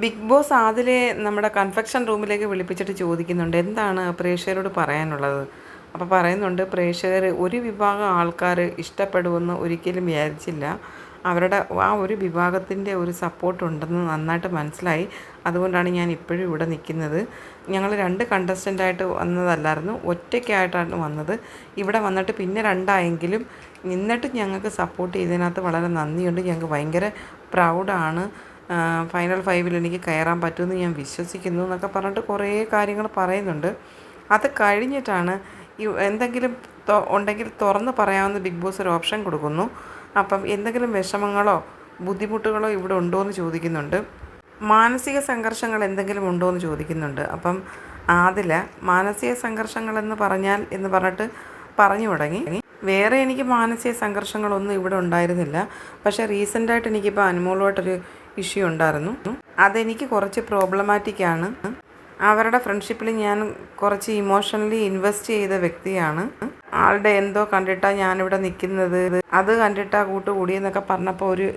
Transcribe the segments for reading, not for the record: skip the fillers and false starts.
Big boss ആദിലെ നമ്മുടെ confection റൂമിലേക്ക് വിളിപ്പിച്ചിട്ട് ചോദിക്കുന്നുണ്ട് എന്താണ് പ്രേക്ഷകരോട് പറയാനുള്ളത്. അപ്പോൾ പറയുന്നുണ്ട് പ്രേക്ഷകർ ഒരു വിഭാഗം ആൾക്കാർ ഇഷ്ടപ്പെടുമെന്ന് ഒരിക്കലും വിചാരിച്ചില്ല. അവരുടെ ആ ഒരു വിഭാഗത്തിൻ്റെ ഒരു സപ്പോർട്ട് ഉണ്ടെന്ന് നന്നായിട്ട് മനസ്സിലായി. അതുകൊണ്ടാണ് ഞാൻ ഇപ്പോഴും ഇവിടെ നിൽക്കുന്നത്. ഞങ്ങൾ 2 കണ്ടസ്റ്റൻ്റായിട്ട് വന്നതല്ലായിരുന്നു, ഒറ്റയ്ക്കായിട്ടാണ് വന്നത്. ഇവിടെ വന്നിട്ട് പിന്നെ 2 നിന്നിട്ട് ഞങ്ങൾക്ക് സപ്പോർട്ട് ചെയ്തതിനകത്ത് വളരെ നന്ദിയുണ്ട്. ഞങ്ങൾക്ക് ഭയങ്കര പ്രൗഡാണ്. ഫൈനൽ 5 എനിക്ക് കയറാൻ പറ്റുമെന്ന് ഞാൻ വിശ്വസിക്കുന്നു എന്നൊക്കെ പറഞ്ഞിട്ട് കുറേ കാര്യങ്ങൾ പറയുന്നുണ്ട്. അത് കഴിഞ്ഞിട്ടാണ് എന്തെങ്കിലും ഉണ്ടെങ്കിൽ തുറന്ന് പറയാമെന്ന് ബിഗ് ബോസ് ഒരു ഓപ്ഷൻ കൊടുക്കുന്നു. അപ്പം എന്തെങ്കിലും വിഷമങ്ങളോ ബുദ്ധിമുട്ടുകളോ ഇവിടെ ഉണ്ടോ എന്ന് ചോദിക്കുന്നുണ്ട്. മാനസിക സംഘർഷങ്ങൾ എന്തെങ്കിലും ഉണ്ടോ എന്ന് ചോദിക്കുന്നുണ്ട്. അപ്പം മാനസിക സംഘർഷങ്ങളെന്ന് പറഞ്ഞിട്ട് പറഞ്ഞു തുടങ്ങി. വേറെ എനിക്ക് മാനസിക സംഘർഷങ്ങളൊന്നും ഇവിടെ ഉണ്ടായിരുന്നില്ല. പക്ഷേ റീസെൻ്റായിട്ട് എനിക്കിപ്പോൾ അനുമോളുമായിട്ടൊരു ഇഷ്യൂ ഉണ്ടായിരുന്നു. അതെനിക്ക് കുറച്ച് പ്രോബ്ലമാറ്റിക്കാണ്. അവരുടെ ഫ്രണ്ട്ഷിപ്പിൽ ഞാൻ കുറച്ച് ഇമോഷണലി ഇൻവെസ്റ്റ് ചെയ്ത വ്യക്തിയാണ്. ആളുടെ എന്തോ കണ്ടിട്ടാണ് ഞാനിവിടെ നിൽക്കുന്നത്, അത് കണ്ടിട്ടാണ് കൂട്ടുകൂടിയെന്നൊക്കെ പറഞ്ഞപ്പോൾ ഒരു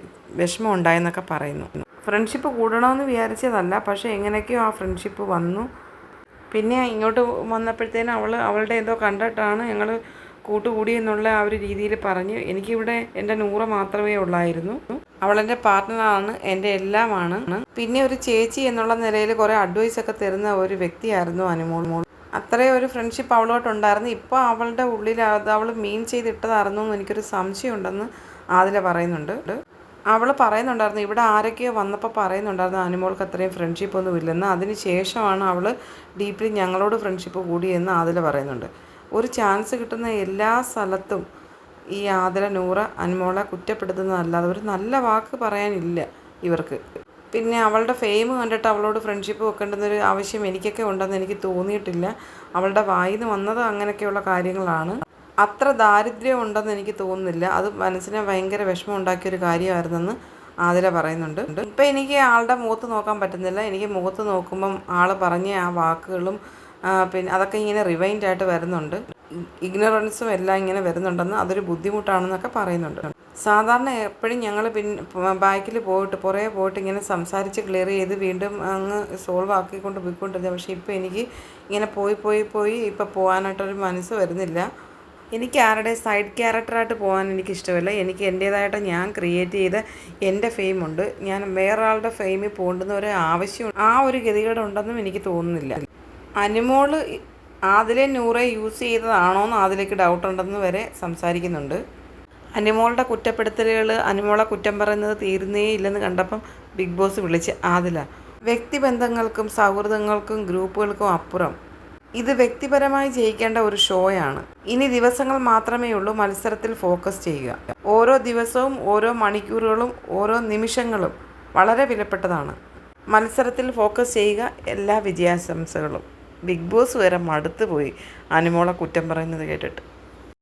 വിഷമം ഉണ്ടായെന്നൊക്കെ പറയുന്നു. ഫ്രണ്ട്ഷിപ്പ് കൂടണമെന്ന് വിചാരിച്ചതല്ല, പക്ഷേ എങ്ങനെയൊക്കെയോ ആ ഫ്രണ്ട്ഷിപ്പ് വന്നു. പിന്നെ ഇങ്ങോട്ട് വന്നപ്പോഴത്തേനും അവളുടെ എന്തോ കണ്ടിട്ടാണ് ഞങ്ങൾ കൂട്ടുകൂടിയെന്നുള്ള ആ ഒരു രീതിയിൽ പറഞ്ഞ്. എനിക്കിവിടെ എൻ്റെ നൂറ മാത്രമേ ഉള്ളായിരുന്നു. അവളെൻ്റെ പാർട്ട്ണറാണ്, എൻ്റെ എല്ലാമാണ്. പിന്നെ ഒരു ചേച്ചി എന്നുള്ള നിലയിൽ കുറേ അഡ്വൈസൊക്കെ തരുന്ന ഒരു വ്യക്തിയായിരുന്നു അനുമോൾ. അത്രയും ഒരു ഫ്രണ്ട്ഷിപ്പ് അവളോട്ടുണ്ടായിരുന്നു. ഇപ്പോൾ അവളുടെ ഉള്ളിൽ അവൾ മീൻ ചെയ്തിട്ടതായിരുന്നു എന്ന് എനിക്കൊരു സംശയമുണ്ടെന്ന് ആദില പറയുന്നുണ്ട്. അവൾ പറയുന്നുണ്ടായിരുന്നു, ഇവിടെ ആരൊക്കെയോ വന്നപ്പോൾ പറയുന്നുണ്ടായിരുന്നു അനുമോൾക്ക് അത്രയും ഫ്രണ്ട്ഷിപ്പ് ഒന്നും ഇല്ലെന്ന്. അതിന് ശേഷമാണ് അവൾ ഡീപ്ലി ഞങ്ങളോട് ഫ്രണ്ട്ഷിപ്പ് കൂടിയെന്ന് ആദില പറയുന്നുണ്ട്. ഒരു ചാൻസ് കിട്ടുന്ന എല്ലാ സ്ഥലത്തും ഈ ആദില നൂറ അനുമോളെ കുറ്റപ്പെടുത്തുന്നതല്ലാതെ ഒരു നല്ല വാക്ക് പറയാനില്ല ഇവർക്ക്. പിന്നെ അവളുടെ ഫെയിം കണ്ടിട്ട് അവളോട് ഫ്രണ്ട്ഷിപ്പ് വെക്കേണ്ടുന്നൊരു ആവശ്യം എനിക്കൊക്കെ ഉണ്ടെന്ന് എനിക്ക് തോന്നിയിട്ടില്ല. അവളുടെ വായിൽ നിന്ന് വന്നത് അങ്ങനെയൊക്കെയുള്ള കാര്യങ്ങളാണ്. അത്ര ദാരിദ്ര്യം ഉണ്ടെന്ന് എനിക്ക് തോന്നുന്നില്ല. അത് മനസ്സിനെ ഭയങ്കര വിഷമം ഉണ്ടാക്കിയൊരു കാര്യമായിരുന്നെന്ന് ആദില പറയുന്നുണ്ട്. ഇപ്പം എനിക്ക് ആളുടെ മുഖത്ത് നോക്കാൻ പറ്റുന്നില്ല. എനിക്ക് മുഖത്ത് നോക്കുമ്പം ആൾ പറഞ്ഞ ആ വാക്കുകളും പിന്നെ അതൊക്കെ ഇങ്ങനെ റിവൈൻഡായിട്ട് വരുന്നുണ്ട്. ഇഗ്നറൻസും എല്ലാം ഇങ്ങനെ വരുന്നുണ്ടെന്ന്, അതൊരു ബുദ്ധിമുട്ടാണെന്നൊക്കെ പറയുന്നുണ്ട്. സാധാരണ എപ്പോഴും ഞങ്ങൾ ബാക്കിൽ പുറകെ പോയിട്ട് ഇങ്ങനെ സംസാരിച്ച് ക്ലിയർ ചെയ്ത് വീണ്ടും അങ്ങ് സോൾവ് ആക്കിക്കൊണ്ട് പോയിക്കൊണ്ടിരുന്നത്. പക്ഷേ ഇപ്പോൾ എനിക്ക് ഇങ്ങനെ പോയി ഇപ്പോൾ പോകാനായിട്ടൊരു മനസ്സ് വരുന്നില്ല. എനിക്ക് ആരുടെ സൈഡ് ക്യാരക്ടറായിട്ട് പോകാൻ എനിക്കിഷ്ടമല്ല. എനിക്ക് എൻ്റേതായിട്ട് ഞാൻ ക്രിയേറ്റ് ചെയ്ത എൻ്റെ ഫെയിമുണ്ട്. ഞാൻ വേറൊരാളുടെ ഫെയിമിൽ പോകേണ്ടുന്ന ഒരു ആവശ്യം ആ ഒരു ഗതികേടുണ്ടെന്നും എനിക്ക് തോന്നുന്നില്ല. അനുമോള് ആദിലെ നൂറെ യൂസ് ചെയ്തതാണോ എന്ന് ആദിലേക്ക് ഡൗട്ടുണ്ടെന്ന് വരെ സംസാരിക്കുന്നുണ്ട്. അനുമോളുടെ കുറ്റപ്പെടുത്തലുകൾ, അനുമോളെ കുറ്റം പറയുന്നത് തീരുന്നേ ഇല്ലെന്ന് കണ്ടപ്പം ബിഗ് ബോസ് വിളിച്ച് ആദില, വ്യക്തിബന്ധങ്ങൾക്കും സൗഹൃദങ്ങൾക്കും ഗ്രൂപ്പുകൾക്കും അപ്പുറം ഇത് വ്യക്തിപരമായി ജയിക്കേണ്ട ഒരു ഷോയാണ്. ഇനി ദിവസങ്ങൾ മാത്രമേ ഉള്ളൂ. മത്സരത്തിൽ ഫോക്കസ് ചെയ്യുക. ഓരോ ദിവസവും, ഓരോ മണിക്കൂറുകളും, ഓരോ നിമിഷങ്ങളും വളരെ വിലപ്പെട്ടതാണ്. മത്സരത്തിൽ ഫോക്കസ് ചെയ്യുക. എല്ലാ വിജയാശംസകളും. ബിഗ് ബോസ് വരെ മടുത്തു പോയി അനുമോളെ കുറ്റം പറയുന്നത് കേട്ടിട്ട്.